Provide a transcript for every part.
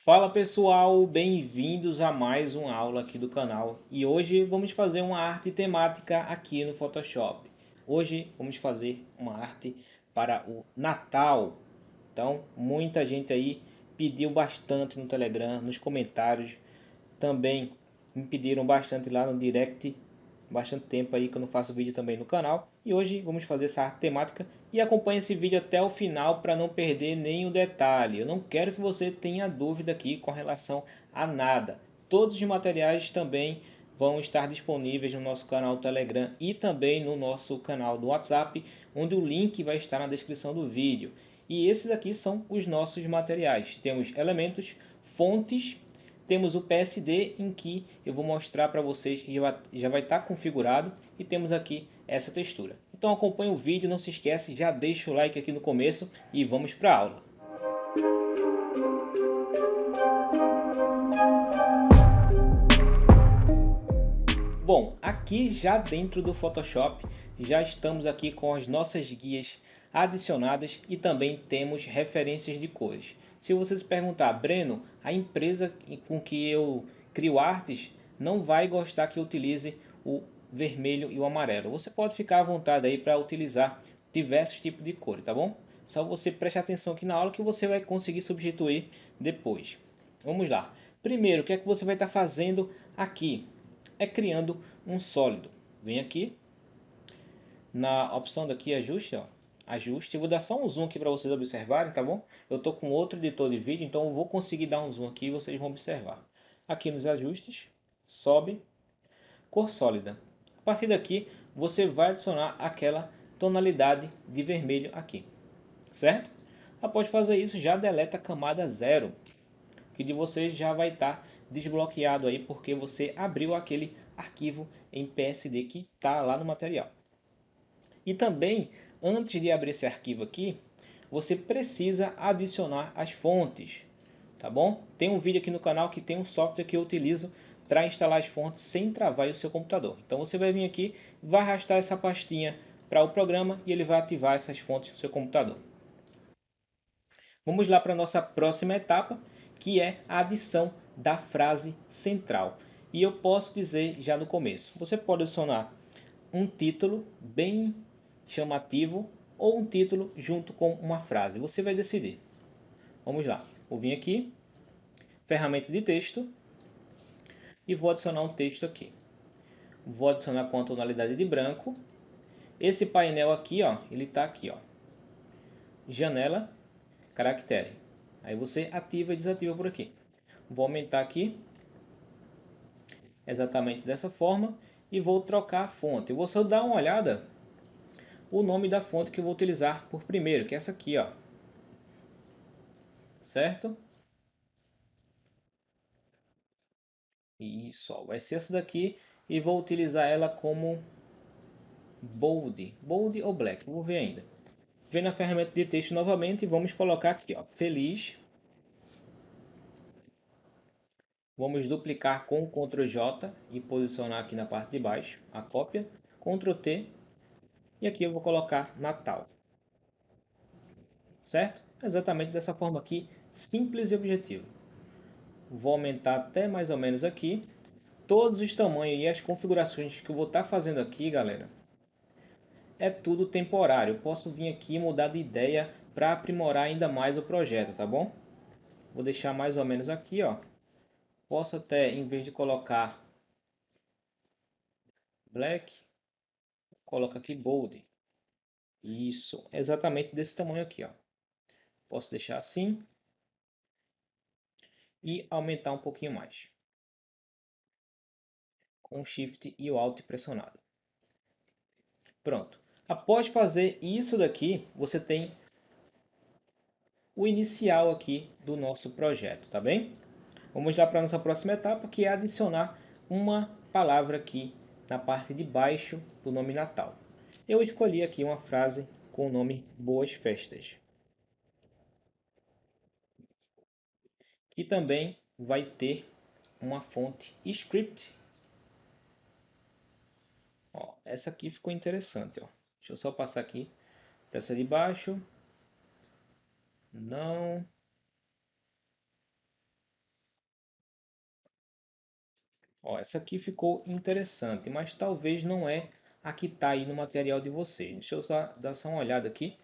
Fala pessoal, bem-vindos a mais uma aula aqui do canal. E hoje vamos fazer uma arte temática aqui no Photoshop. Hoje vamos fazer uma arte para o Natal. Então, muita gente aí pediu bastante no Telegram, nos comentários. Também me pediram bastante lá no direct, bastante tempo aí que eu não faço vídeo também no canal. E hoje vamos fazer essa arte temática e acompanhe esse vídeo até o final para não perder nenhum detalhe. Eu não quero que você tenha dúvida aqui com relação a nada. Todos os materiais também vão estar disponíveis no nosso canal Telegram e também no nosso canal do WhatsApp, onde o link vai estar na descrição do vídeo. E esses aqui são os nossos materiais. Temos elementos, fontes, temos o PSD em que eu vou mostrar para vocês que já vai estar configurado, e temos aqui essa textura. Então acompanhe o vídeo, não se esquece, já deixa o like aqui no começo e vamos para a aula. Bom, aqui já dentro do Photoshop, já estamos aqui com as nossas guias adicionadas e também temos referências de cores. Se você se perguntar, Breno, a empresa com que eu crio artes não vai gostar que eu utilize o vermelho e o amarelo. Você pode ficar à vontade aí para utilizar diversos tipos de cores, tá bom? Só você preste atenção aqui na aula que você vai conseguir substituir depois. Vamos lá. Primeiro, o que é que você vai estar fazendo aqui? É criando um sólido. Vem aqui na opção daqui ajuste, ó, ajuste. Eu vou dar só um zoom aqui para vocês observarem, tá bom? Eu estou com outro editor de vídeo, então eu vou conseguir dar um zoom aqui e vocês vão observar. Aqui nos ajustes, sobe, cor sólida. A partir daqui você vai adicionar aquela tonalidade de vermelho aqui, certo? Após fazer isso, já deleta a camada 0, que de vocês já vai estar desbloqueado aí porque você abriu aquele arquivo em PSD que está lá no material. E também, antes de abrir esse arquivo aqui, você precisa adicionar as fontes, tá bom? Tem um vídeo aqui no canal que tem um software que eu utilizo para instalar as fontes sem travar o seu computador. Então você vai vir aqui, vai arrastar essa pastinha para o programa e ele vai ativar essas fontes no seu computador. Vamos lá para a nossa próxima etapa, que é a adição da frase central. E eu posso dizer já no começo, você pode adicionar um título bem chamativo ou um título junto com uma frase. Você vai decidir. Vamos lá. Vou vir aqui, ferramenta de texto, e vou adicionar um texto aqui. Vou adicionar com a tonalidade de branco. Esse painel aqui, ó, ele está aqui, ó. Janela, caractere. Aí você ativa e desativa por aqui. Vou aumentar aqui, exatamente dessa forma, e vou trocar a fonte. Eu vou só dar uma olhada o nome da fonte que eu vou utilizar por primeiro, que é essa aqui, ó. Certo? Isso, ó, vai ser essa daqui e vou utilizar ela como bold ou black, vou ver ainda. Vem na ferramenta de texto novamente e vamos colocar aqui, ó, feliz. Vamos duplicar com Ctrl J e posicionar aqui na parte de baixo a cópia, Ctrl T, e aqui eu vou colocar Natal. Certo? Exatamente dessa forma aqui, simples e objetivo. Vou aumentar até mais ou menos aqui. Todos os tamanhos e as configurações que eu vou estar fazendo aqui, galera, é tudo temporário. Eu posso vir aqui e mudar de ideia para aprimorar ainda mais o projeto, tá bom? Vou deixar mais ou menos aqui, ó. Posso até, em vez de colocar black, colocar aqui bold. Isso, exatamente desse tamanho aqui, ó. Posso deixar assim e aumentar um pouquinho mais. Com o Shift e o Alt pressionado. Pronto. Após fazer isso daqui, você tem o inicial aqui do nosso projeto, tá bem? Vamos lá para a nossa próxima etapa, que é adicionar uma palavra aqui na parte de baixo do nome Natal. Eu escolhi aqui uma frase com o nome Boas Festas, que também vai ter uma fonte script. Ó, essa aqui ficou interessante. Ó. Deixa eu só passar aqui para essa de baixo. Não. Ó, essa aqui ficou interessante, mas talvez não é a que está aí no material de vocês. Deixa eu só dar só uma olhada aqui,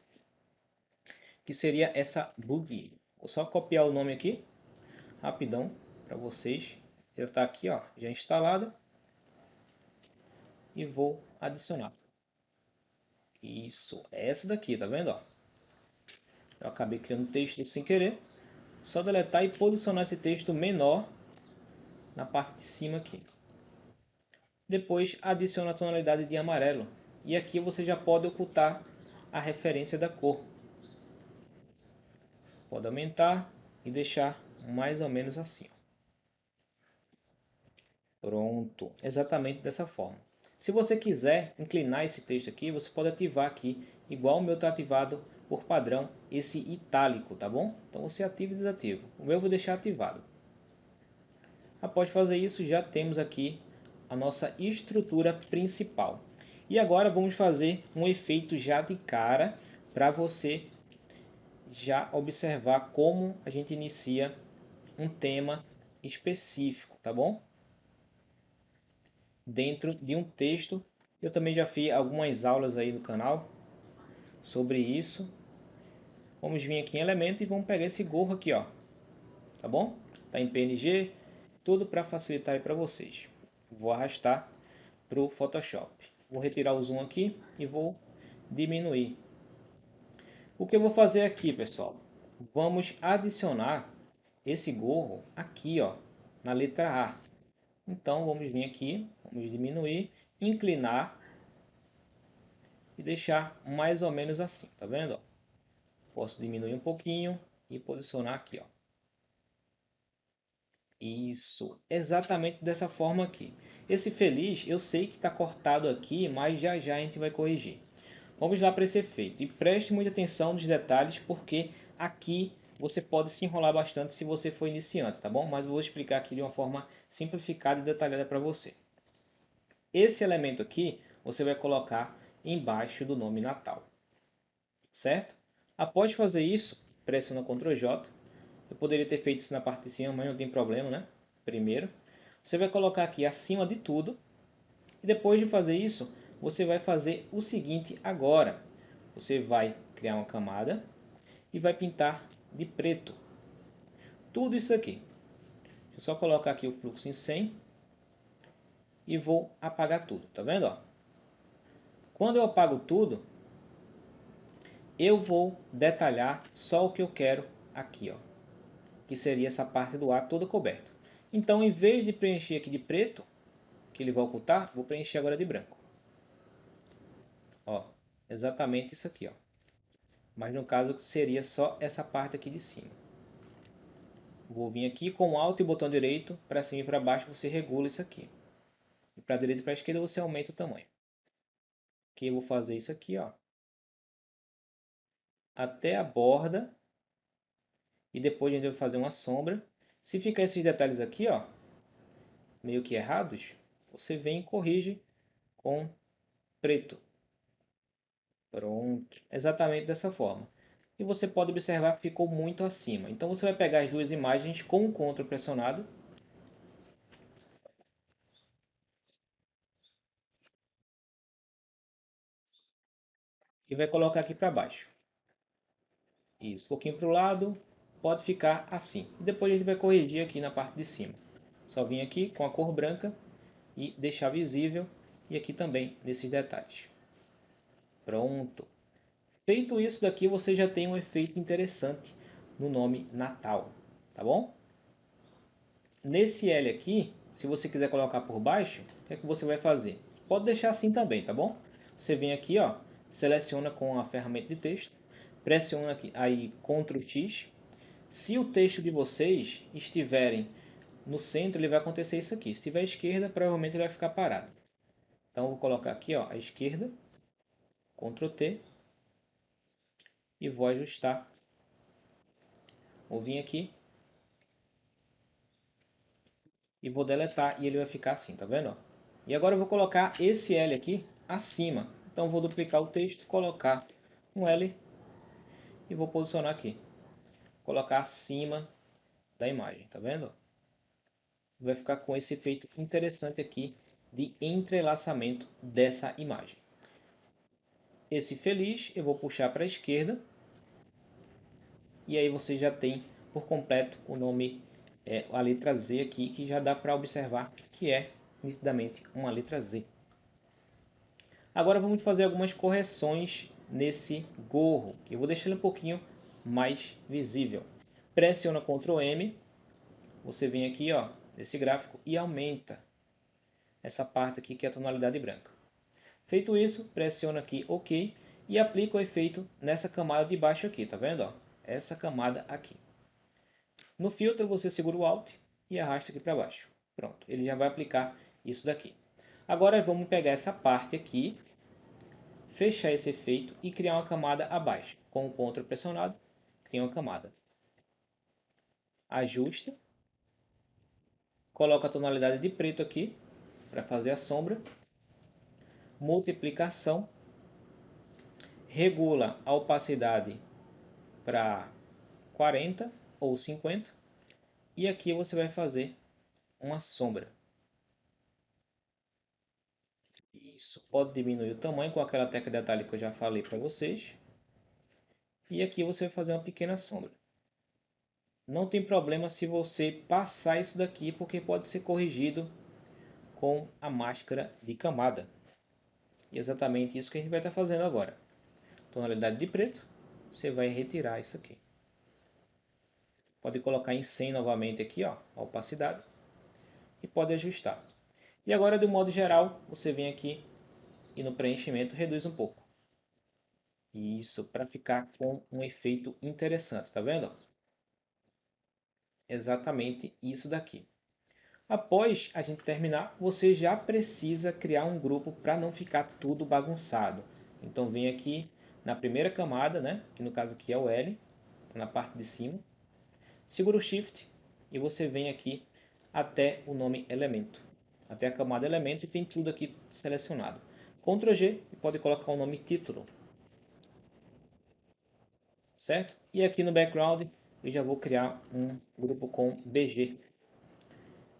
que seria essa boogie. Vou só copiar o nome aqui, rapidão, para vocês. Já está aqui, ó, já instalada. E vou adicionar. Isso, é essa daqui, tá vendo? Ó? Eu acabei criando texto sem querer. Só deletar e posicionar esse texto menor na parte de cima aqui. Depois adiciona a tonalidade de amarelo. E aqui você já pode ocultar a referência da cor. Pode aumentar e deixar mais ou menos assim. Pronto, exatamente dessa forma. Se você quiser inclinar esse texto aqui, você pode ativar aqui, igual o meu está ativado por padrão, esse itálico, tá bom? Então você ativa e desativa. O meu eu vou deixar ativado. Após fazer isso, já temos aqui a nossa estrutura principal. E agora vamos fazer um efeito já de cara para você já observar como a gente inicia um tema específico, tá bom? Dentro de um texto. Eu também já fiz algumas aulas aí no canal sobre isso. Vamos vir aqui em elemento e vamos pegar esse gorro aqui, ó. Tá bom? Tá em PNG, tudo para facilitar aí para vocês. Vou arrastar para o Photoshop. Vou retirar o zoom aqui e vou diminuir. O que eu vou fazer aqui, pessoal? Vamos adicionar esse gorro aqui, ó, na letra A. Então vamos vir aqui, vamos diminuir, inclinar e deixar mais ou menos assim, tá vendo? Posso diminuir um pouquinho e posicionar aqui, ó. Isso, exatamente dessa forma aqui. Esse feliz, eu sei que está cortado aqui, mas já já a gente vai corrigir. Vamos lá para esse efeito. E preste muita atenção nos detalhes, porque aqui você pode se enrolar bastante se você for iniciante, tá bom? Mas eu vou explicar aqui de uma forma simplificada e detalhada para você. Esse elemento aqui, você vai colocar embaixo do nome Natal, certo? Após fazer isso, pressiona Ctrl J. Eu poderia ter feito isso na parte de cima, mas não tem problema, né? Primeiro, você vai colocar aqui acima de tudo. E depois de fazer isso, você vai fazer o seguinte agora. Você vai criar uma camada e vai pintar de preto tudo isso aqui. Deixa eu só colocar aqui o fluxo em 100 e vou apagar tudo, tá vendo? Ó? Quando eu apago tudo, eu vou detalhar só o que eu quero aqui, ó, que seria essa parte do ar toda coberta. Então, em vez de preencher aqui de preto, que ele vai ocultar, vou preencher agora de branco. Ó, exatamente isso aqui, ó. Mas no caso seria só essa parte aqui de cima. Vou vir aqui com Alt e botão direito, para cima e para baixo você regula isso aqui. E para a direita e para a esquerda você aumenta o tamanho. Aqui eu vou fazer isso aqui, ó, até a borda. E depois a gente vai fazer uma sombra. Se ficar esses detalhes aqui, ó, meio que errados, você vem e corrige com preto. Pronto, exatamente dessa forma. E você pode observar que ficou muito acima. Então você vai pegar as duas imagens com o Ctrl pressionado e vai colocar aqui para baixo. Isso, um pouquinho para o lado, pode ficar assim. E depois a gente vai corrigir aqui na parte de cima. Só vir aqui com a cor branca e deixar visível. E aqui também nesses detalhes. Pronto. Feito isso daqui, você já tem um efeito interessante no nome Natal, tá bom? Nesse L aqui, se você quiser colocar por baixo, o que é que você vai fazer? Pode deixar assim também, tá bom? Você vem aqui, ó, seleciona com a ferramenta de texto, pressiona aqui, aí Ctrl X. Se o texto de vocês estiverem no centro, ele vai acontecer isso aqui. Se estiver à esquerda, provavelmente ele vai ficar parado. Então, eu vou colocar aqui, ó, à esquerda, Ctrl T, e vou ajustar. Vou vir aqui e vou deletar e ele vai ficar assim, tá vendo? E agora eu vou colocar esse L aqui acima. Então vou duplicar o texto, colocar um L e vou posicionar aqui. Colocar acima da imagem, tá vendo? vai ficar com esse efeito interessante aqui de entrelaçamento dessa imagem. Esse feliz eu vou puxar para a esquerda e aí você já tem por completo o nome, a letra Z aqui, que já dá para observar que é nitidamente uma letra Z. Agora vamos fazer algumas correções nesse gorro, que eu vou deixar ele um pouquinho mais visível. Pressiona Ctrl M, você vem aqui ó, nesse gráfico e aumenta essa parte aqui que é a tonalidade branca. Feito isso, pressiona aqui OK e aplica o efeito nessa camada de baixo aqui, tá vendo? Ó? Essa camada aqui. No filtro você segura o Alt e arrasta aqui para baixo. Pronto, ele já vai aplicar isso daqui. Agora vamos pegar essa parte aqui, fechar esse efeito e criar uma camada abaixo. Com o Ctrl pressionado, cria uma camada. Ajusta. Coloca a tonalidade de preto aqui para fazer a sombra. Multiplicação. Regula a opacidade para 40 ou 50. E aqui você vai fazer uma sombra. Isso. Pode diminuir o tamanho com aquela tecla de atalho que eu já falei para vocês. E aqui você vai fazer uma pequena sombra. Não tem problema se você passar isso daqui, porque pode ser corrigido com a máscara de camada. E exatamente isso que a gente vai estar fazendo agora. Tonalidade de preto, você vai retirar isso aqui. Pode colocar em 100 novamente aqui, ó, a opacidade. E pode ajustar. E agora, do modo geral, você vem aqui e no preenchimento reduz um pouco. Isso, para ficar com um efeito interessante, tá vendo? Exatamente isso daqui. Após a gente terminar, você já precisa criar um grupo para não ficar tudo bagunçado. Então vem aqui na primeira camada, né? Que no caso aqui é o L, na parte de cima. Segura o Shift e você vem aqui até o nome elemento. Até a camada elemento e tem tudo aqui selecionado. Ctrl G e pode colocar o nome título. Certo? E aqui no background eu já vou criar um grupo com BG.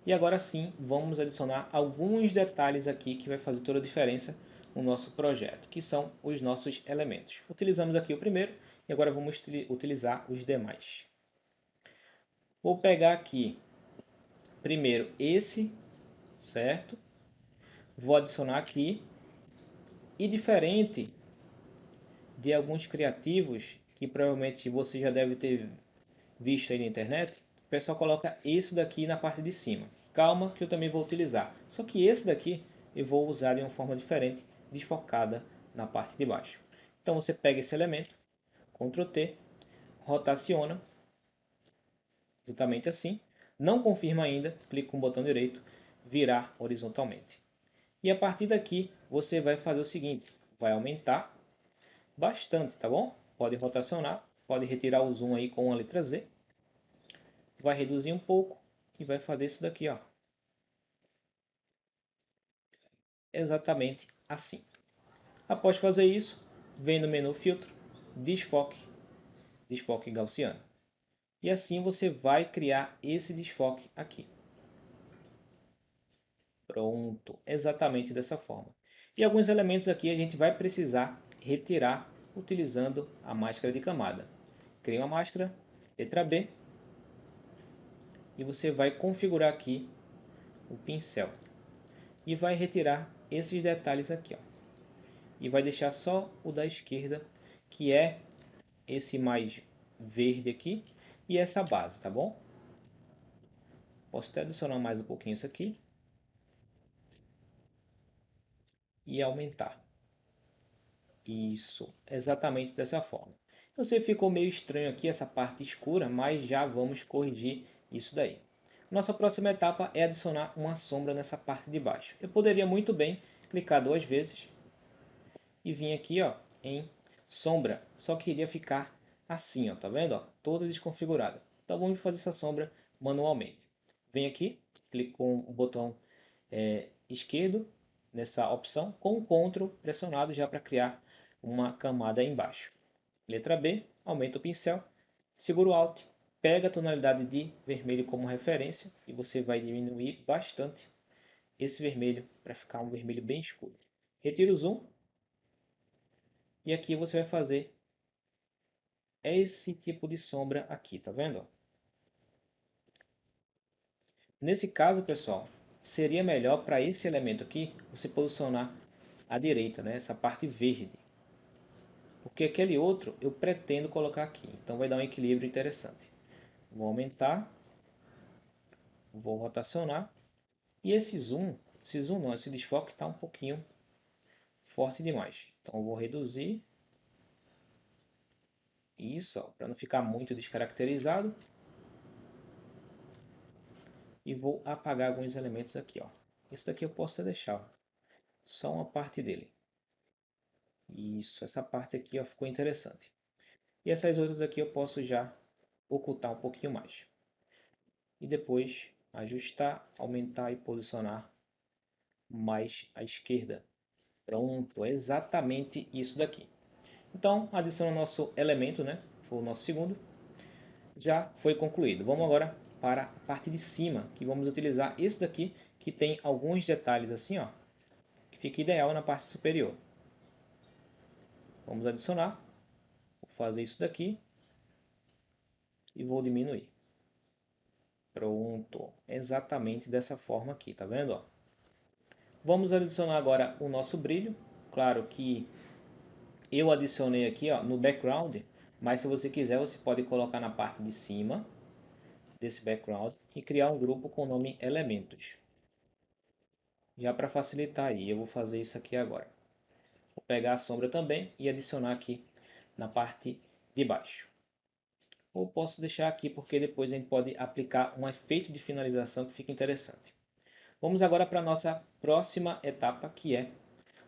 E agora sim, vamos adicionar alguns detalhes aqui que vai fazer toda a diferença no nosso projeto, que são os nossos elementos. Utilizamos aqui o primeiro e agora vamos utilizar os demais. Vou pegar aqui primeiro esse, certo? Vou adicionar aqui e diferente de alguns criativos que provavelmente você já deve ter visto aí na internet, o pessoal coloca esse daqui na parte de cima. Calma que eu também vou utilizar. Só que esse daqui eu vou usar de uma forma diferente, desfocada na parte de baixo. Então você pega esse elemento, Ctrl T, rotaciona, exatamente assim. Não confirma ainda, clica com o botão direito, virar horizontalmente. E a partir daqui você vai fazer o seguinte, vai aumentar bastante, tá bom? Pode rotacionar, pode retirar o zoom aí com a letra Z. Vai reduzir um pouco e vai fazer isso daqui, ó. Exatamente assim. Após fazer isso, vem no menu filtro, desfoque, desfoque gaussiano. E assim você vai criar esse desfoque aqui. Pronto, exatamente dessa forma. E alguns elementos aqui a gente vai precisar retirar utilizando a máscara de camada. Cria uma máscara, letra B, e você vai configurar aqui o pincel. E vai retirar esses detalhes aqui, ó. E vai deixar só o da esquerda, que é esse mais verde aqui, e essa base, tá bom? Posso até adicionar mais um pouquinho isso aqui. E aumentar. Isso, exatamente dessa forma. Eu sei que ficou meio estranho aqui essa parte escura, mas já vamos corrigir isso daí. Nossa próxima etapa é adicionar uma sombra nessa parte de baixo. Eu poderia muito bem clicar duas vezes e vir aqui ó, em sombra, só que iria ficar assim, ó, tá vendo? Ó, toda desconfigurada. Então vamos fazer essa sombra manualmente. Vem aqui, clique com o botão esquerdo nessa opção, com o Ctrl pressionado já para criar uma camada embaixo. Letra B, aumenta o pincel, segura o Alt pega a tonalidade de vermelho como referência e você vai diminuir bastante esse vermelho para ficar um vermelho bem escuro. Retira o zoom e aqui você vai fazer esse tipo de sombra aqui, tá vendo? Nesse caso, pessoal, seria melhor para esse elemento aqui você posicionar à direita, né? Essa parte verde. Porque aquele outro eu pretendo colocar aqui, então vai dar um equilíbrio interessante. Vou aumentar, vou rotacionar e esse zoom não, esse desfoque está um pouquinho forte demais. Então eu vou reduzir isso, para não ficar muito descaracterizado. E vou apagar alguns elementos aqui, ó. Esse daqui eu posso deixar, ó, só uma parte dele. Isso, essa parte aqui, ó, ficou interessante. E essas outras aqui eu posso já ocultar um pouquinho mais. E depois ajustar, aumentar e posicionar mais à esquerda. Pronto, é exatamente isso daqui. Então, adiciona o nosso elemento, né? Foi o nosso segundo. Já foi concluído. Vamos agora para a parte de cima, que vamos utilizar esse daqui, que tem alguns detalhes assim, ó, que fica ideal na parte superior. Vamos adicionar. Vou fazer isso daqui e vou diminuir. Pronto, exatamente dessa forma aqui, tá vendo? Ó? Vamos adicionar agora o nosso brilho. Claro que eu adicionei aqui, ó, no background, mas se você quiser, você pode colocar na parte de cima desse background e criar um grupo com o nome elementos. Já para facilitar aí, eu vou fazer isso aqui agora. Vou pegar a sombra também e adicionar aqui na parte de baixo. Ou posso deixar aqui porque depois a gente pode aplicar um efeito de finalização que fica interessante. Vamos agora para a nossa próxima etapa, que é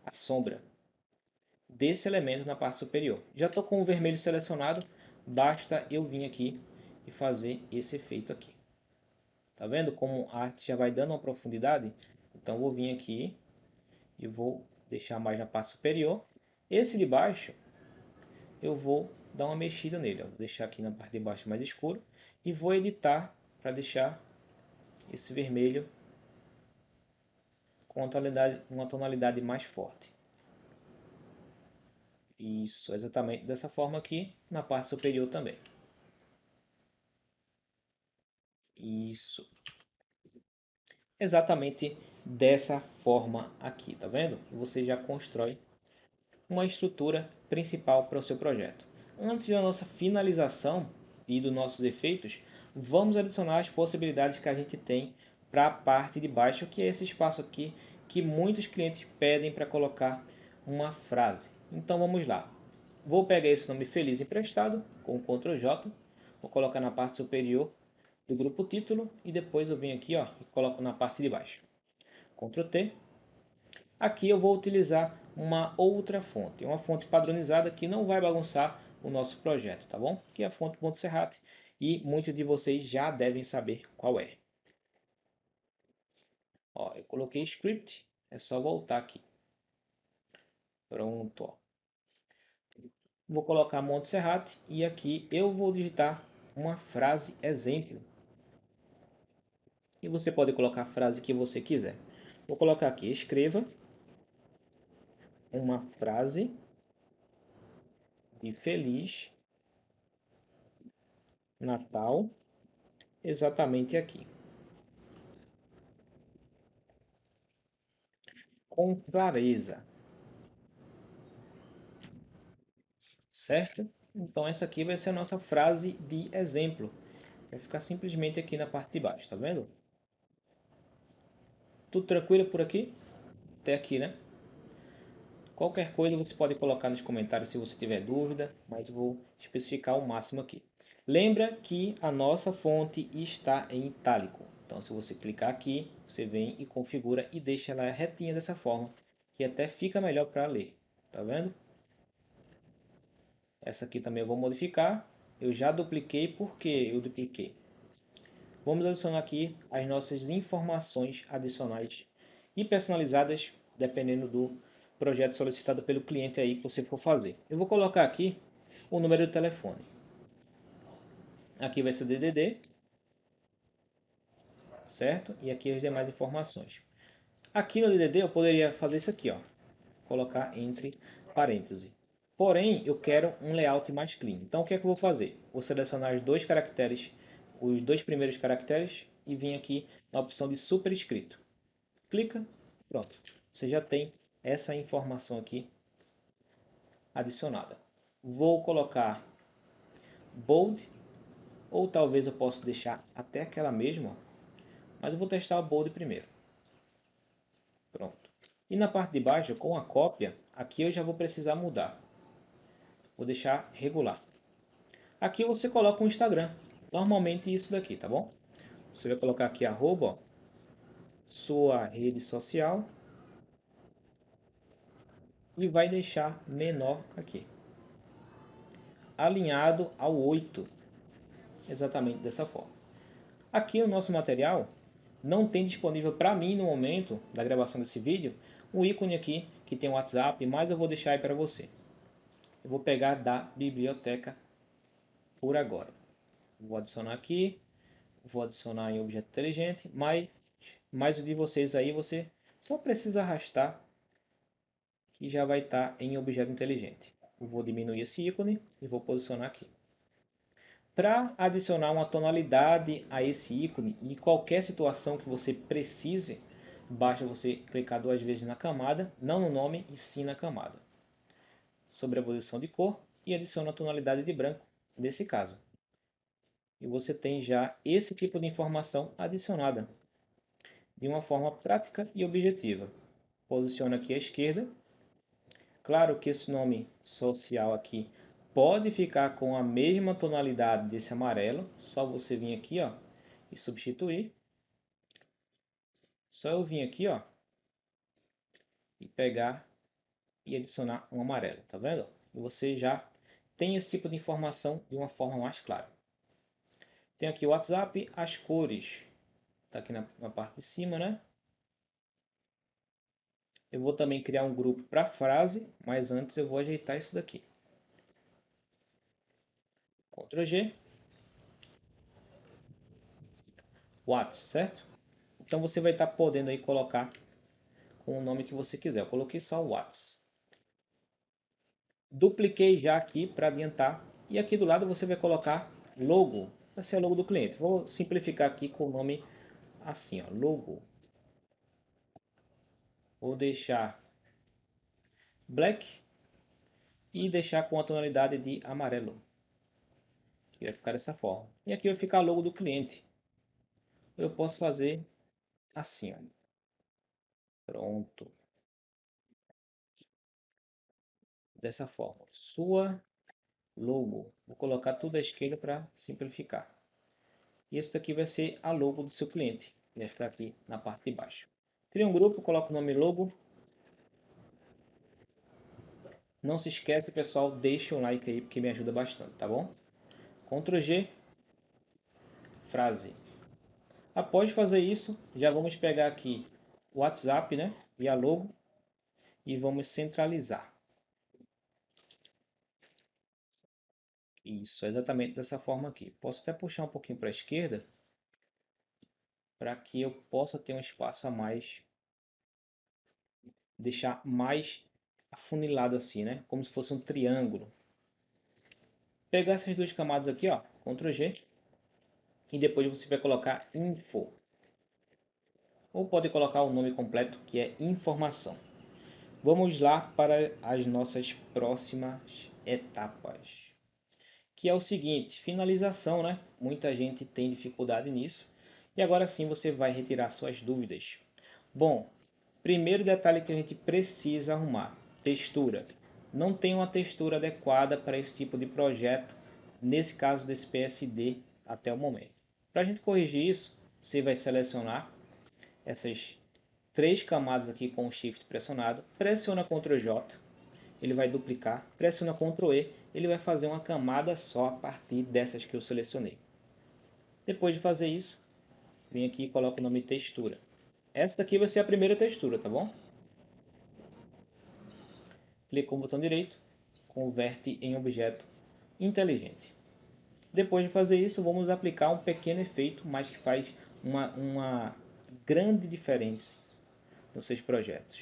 a sombra desse elemento na parte superior. Já estou com o vermelho selecionado, basta eu vir aqui e fazer esse efeito aqui. Tá vendo como a arte já vai dando uma profundidade? Então vou vir aqui e vou deixar mais na parte superior. Esse de baixo eu vou dar uma mexida nele. Vou deixar aqui na parte de baixo mais escuro e vou editar para deixar esse vermelho com uma tonalidade mais forte. Isso, exatamente dessa forma aqui na parte superior também. Isso. Exatamente dessa forma aqui, tá vendo? Você já constrói uma estrutura principal para o seu projeto. Antes da nossa finalização e dos nossos efeitos, vamos adicionar as possibilidades que a gente tem para a parte de baixo, que é esse espaço aqui que muitos clientes pedem para colocar uma frase. Então vamos lá. Vou pegar esse nome feliz emprestado com Ctrl J, vou colocar na parte superior do grupo título e depois eu venho aqui, ó, e coloco na parte de baixo. Ctrl T. Aqui eu vou utilizar uma outra fonte, uma fonte padronizada que não vai bagunçar o nosso projeto, tá bom? Que é a fonte Montserrat e muitos de vocês já devem saber qual é. Ó, eu coloquei script, é só voltar aqui. Pronto, ó. Vou colocar Montserrat e aqui eu vou digitar uma frase exemplo. E você pode colocar a frase que você quiser. Vou colocar aqui, escreva uma frase de Feliz Natal exatamente aqui. Com clareza. Certo? Então essa aqui vai ser a nossa frase de exemplo. Vai ficar simplesmente aqui na parte de baixo, tá vendo? Tudo tranquilo por aqui? Até aqui, né? Qualquer coisa você pode colocar nos comentários se você tiver dúvida, mas eu vou especificar o máximo aqui. Lembra que a nossa fonte está em itálico. Então se você clicar aqui, você vem e configura e deixa ela retinha dessa forma, que até fica melhor para ler. Tá vendo? Essa aqui também eu vou modificar. Eu já dupliquei porque eu dupliquei. Vamos adicionar aqui as nossas informações adicionais e personalizadas, dependendo do projeto solicitado pelo cliente aí que você for fazer. Eu vou colocar aqui o número de telefone. Aqui vai ser o DDD, certo? E aqui as demais informações. Aqui no DDD eu poderia fazer isso aqui, ó, colocar entre parênteses. Porém, eu quero um layout mais clean. Então, o que é que eu vou fazer? Vou selecionar os dois caracteres, os dois primeiros caracteres e vim aqui na opção de superescrito. Clica, pronto. Você já tem essa informação aqui adicionada. Vou colocar bold, ou talvez eu possa deixar até aquela mesma, mas eu vou testar o bold primeiro. Pronto. E na parte de baixo, com a cópia, aqui eu já vou precisar mudar. Vou deixar regular. Aqui você coloca o Instagram. Normalmente isso daqui, tá bom? Você vai colocar aqui arroba, ó, sua rede social e vai deixar menor aqui. Alinhado ao 8. Exatamente dessa forma. Aqui o nosso material não tem disponível para mim no momento da gravação desse vídeo um ícone aqui que tem o WhatsApp, mas eu vou deixar aí para você. Eu vou pegar da biblioteca por agora. Vou adicionar aqui, vou adicionar em objeto inteligente, mas o de vocês aí você só precisa arrastar que já vai estar em objeto inteligente. Eu vou diminuir esse ícone e vou posicionar aqui. Para adicionar uma tonalidade a esse ícone, em qualquer situação que você precise, basta você clicar duas vezes na camada, não no nome, e sim na camada. Sobreposição de cor e adiciona a tonalidade de branco, nesse caso. E você tem já esse tipo de informação adicionada, de uma forma prática e objetiva. Posiciona aqui à esquerda. Claro que esse nome social aqui pode ficar com a mesma tonalidade desse amarelo, só você vir aqui, ó, e substituir. Só eu vir aqui, ó, e pegar e adicionar um amarelo, tá vendo? E você já tem esse tipo de informação de uma forma mais clara. Tem aqui o WhatsApp, as cores, tá aqui na parte de cima, né? Eu vou também criar um grupo para frase, mas antes eu vou ajeitar isso daqui. Ctrl G, Whats, certo? Então você vai estar podendo aí colocar com o nome que você quiser. Eu coloquei só o Whats. Dupliquei já aqui para adiantar. E aqui do lado você vai colocar logo. Esse é o logo do cliente. Vou simplificar aqui com o nome assim, ó, logo. Vou deixar black e deixar com a tonalidade de amarelo. Que vai ficar dessa forma. E aqui vai ficar o logo do cliente. Eu posso fazer assim, ó. Pronto. Dessa forma. Sua logo. Vou colocar tudo à esquerda para simplificar. E esse daqui vai ser a logo do seu cliente. Vai ficar aqui na parte de baixo. Cria um grupo, coloca o nome logo. Não se esquece, pessoal, deixa um like aí porque me ajuda bastante, tá bom? Ctrl G, frase. Após fazer isso, já vamos pegar aqui o WhatsApp, né? E a logo e vamos centralizar. Isso, exatamente dessa forma aqui. Posso até puxar um pouquinho para a esquerda para que eu possa ter um espaço a mais, deixar mais afunilado assim, né? Como se fosse um triângulo. Pegar essas duas camadas aqui, ó, Ctrl G, e depois você vai colocar info. Ou pode colocar o nome completo, que é informação. Vamos lá para as nossas próximas etapas. Que é o seguinte, finalização, né? Muita gente tem dificuldade nisso. E agora sim você vai retirar suas dúvidas. Bom, primeiro detalhe que a gente precisa arrumar, textura. Não tem uma textura adequada para esse tipo de projeto, nesse caso desse PSD até o momento. Para a gente corrigir isso, você vai selecionar essas três camadas aqui com o Shift pressionado, pressiona Ctrl J, ele vai duplicar, pressiona Ctrl E, ele vai fazer uma camada só a partir dessas que eu selecionei. Depois de fazer isso, vem aqui e coloca o nome textura. Essa daqui vai ser a primeira textura, tá bom? Clica com o botão direito, converte em objeto inteligente. Depois de fazer isso, vamos aplicar um pequeno efeito, mas que faz uma grande diferença nos seus projetos,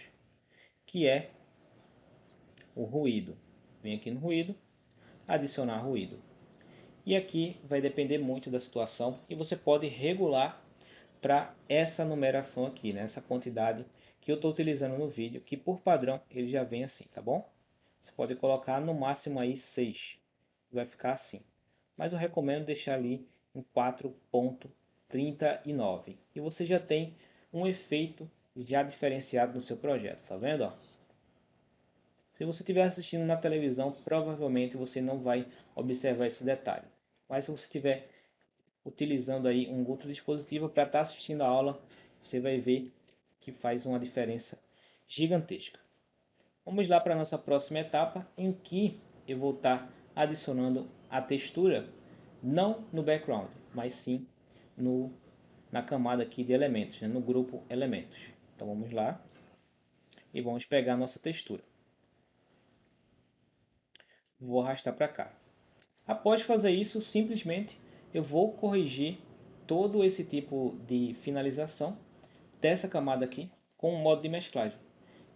que é o ruído. Vem aqui no ruído, adicionar ruído. E aqui vai depender muito da situação e você pode regular para essa numeração aqui, né? Essa quantidade que eu estou utilizando no vídeo, que por padrão ele já vem assim, tá bom? Você pode colocar no máximo aí 6, vai ficar assim. Mas eu recomendo deixar ali em 4.39 e você já tem um efeito já diferenciado no seu projeto, tá vendo? Ó? Se você estiver assistindo na televisão, provavelmente você não vai observar esse detalhe. Mas se você estiver utilizando aí um outro dispositivo para estar assistindo a aula, você vai ver que faz uma diferença gigantesca. Vamos lá para a nossa próxima etapa, em que eu vou estar adicionando a textura, não no background, mas sim na camada aqui de elementos, né? No grupo elementos. Então vamos lá e vamos pegar a nossa textura. Vou arrastar para cá. Após fazer isso, simplesmente eu vou corrigir todo esse tipo de finalização dessa camada aqui com o modo de mesclagem,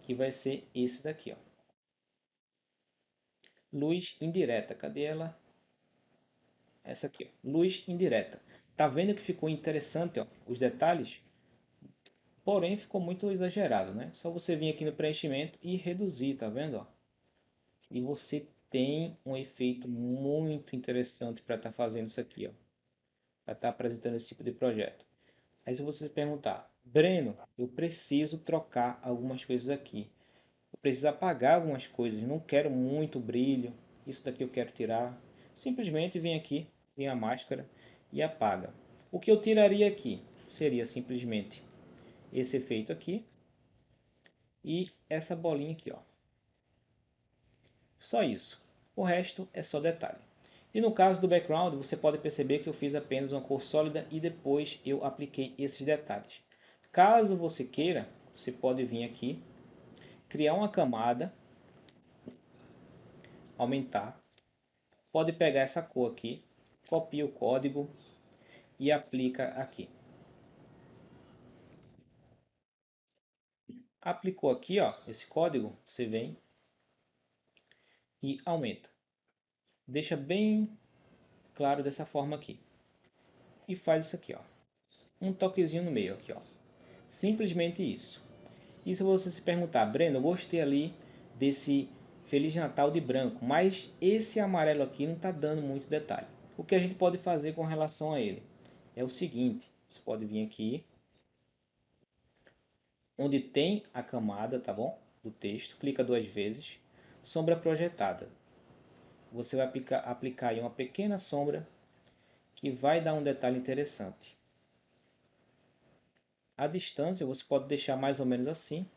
que vai ser esse daqui, ó. Luz indireta, cadê ela? Essa aqui, ó. Luz indireta. Tá vendo que ficou interessante, ó, os detalhes? Porém, ficou muito exagerado, né? Só você vir aqui no preenchimento e reduzir, tá vendo, ó? E você tem um efeito muito interessante para estar fazendo isso aqui, ó. Para estar apresentando esse tipo de projeto. Aí se você perguntar, Breno, eu preciso trocar algumas coisas aqui. Eu preciso apagar algumas coisas, não quero muito brilho, isso daqui eu quero tirar. Simplesmente vem aqui, vem a máscara e apaga. O que eu tiraria aqui seria simplesmente esse efeito aqui e essa bolinha aqui, ó. Só isso. O resto é só detalhe. E no caso do background, você pode perceber que eu fiz apenas uma cor sólida e depois eu apliquei esses detalhes. Caso você queira, você pode vir aqui, criar uma camada, aumentar, pode pegar essa cor aqui, copia o código e aplica aqui. Aplicou aqui, ó, esse código, você vem e aumenta. Deixa bem claro dessa forma aqui. E faz isso aqui, ó. Um toquezinho no meio aqui, ó. Simplesmente isso. E se você se perguntar, Breno, eu gostei ali desse Feliz Natal de branco, mas esse amarelo aqui não está dando muito detalhe. O que a gente pode fazer com relação a ele? É o seguinte, você pode vir aqui, onde tem a camada, tá bom? Do texto, clica duas vezes, sombra projetada. Você vai aplicar aí uma pequena sombra que vai dar um detalhe interessante. A distância você pode deixar mais ou menos assim.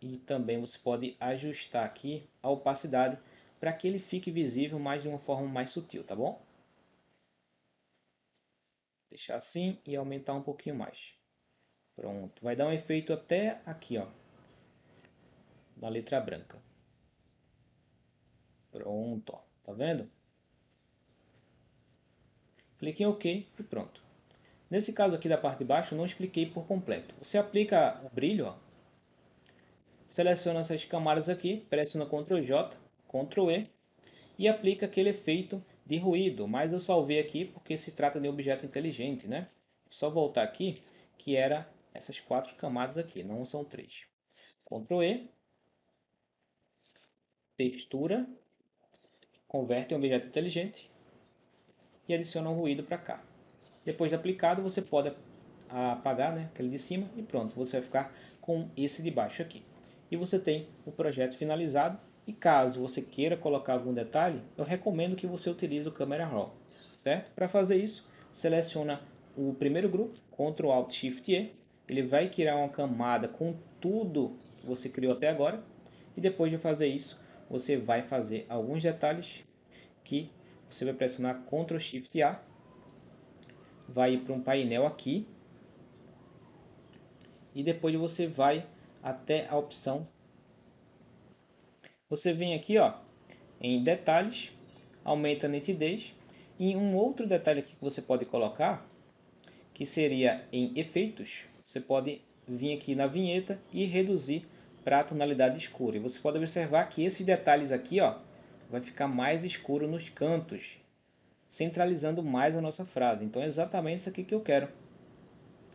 E também você pode ajustar aqui a opacidade para que ele fique visível mais de uma forma mais sutil, tá bom? Deixar assim e aumentar um pouquinho mais. Pronto, vai dar um efeito até aqui, ó, na letra branca. Pronto, ó, tá vendo? Clique em OK e pronto. Nesse caso aqui da parte de baixo, eu não expliquei por completo. Você aplica o brilho, ó, seleciona essas camadas aqui, pressiona Ctrl J, Ctrl E e aplica aquele efeito de ruído, mas eu salvei aqui porque se trata de um objeto inteligente, né? Só voltar aqui, que era essas quatro camadas aqui, não são três. Ctrl E, textura, converte em objeto inteligente e adiciona um ruído para cá. Depois de aplicado, você pode apagar, né, aquele de cima e pronto, você vai ficar com esse de baixo aqui. E você tem o projeto finalizado. E caso você queira colocar algum detalhe, eu recomendo que você utilize o Camera Raw, certo? Para fazer isso, seleciona o primeiro grupo, Ctrl Alt Shift E, ele vai criar uma camada com tudo que você criou até agora. E depois de fazer isso, você vai fazer alguns detalhes que você vai pressionar Ctrl Shift A, vai ir para um painel aqui e depois você vai até a opção. Você vem aqui, ó, em detalhes, aumenta a nitidez E um outro detalhe aqui que você pode colocar, que seria em efeitos, você pode vir aqui na vinheta e reduzir para a tonalidade escura. E você pode observar que esses detalhes aqui, ó, vai ficar mais escuro nos cantos, centralizando mais a nossa frase. Então é exatamente isso aqui que eu quero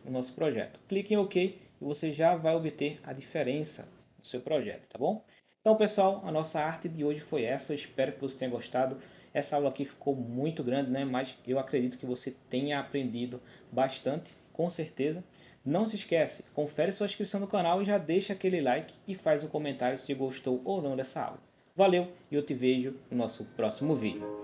no nosso projeto. Clique em OK e você já vai obter a diferença do seu projeto, tá bom? Então, pessoal, a nossa arte de hoje foi essa. Eu espero que você tenha gostado. Essa aula aqui ficou muito grande, né? Mas eu acredito que você tenha aprendido bastante, com certeza. Não se esquece, confere sua inscrição no canal e já deixa aquele like e faz um comentário se gostou ou não dessa aula. Valeu e eu te vejo no nosso próximo vídeo.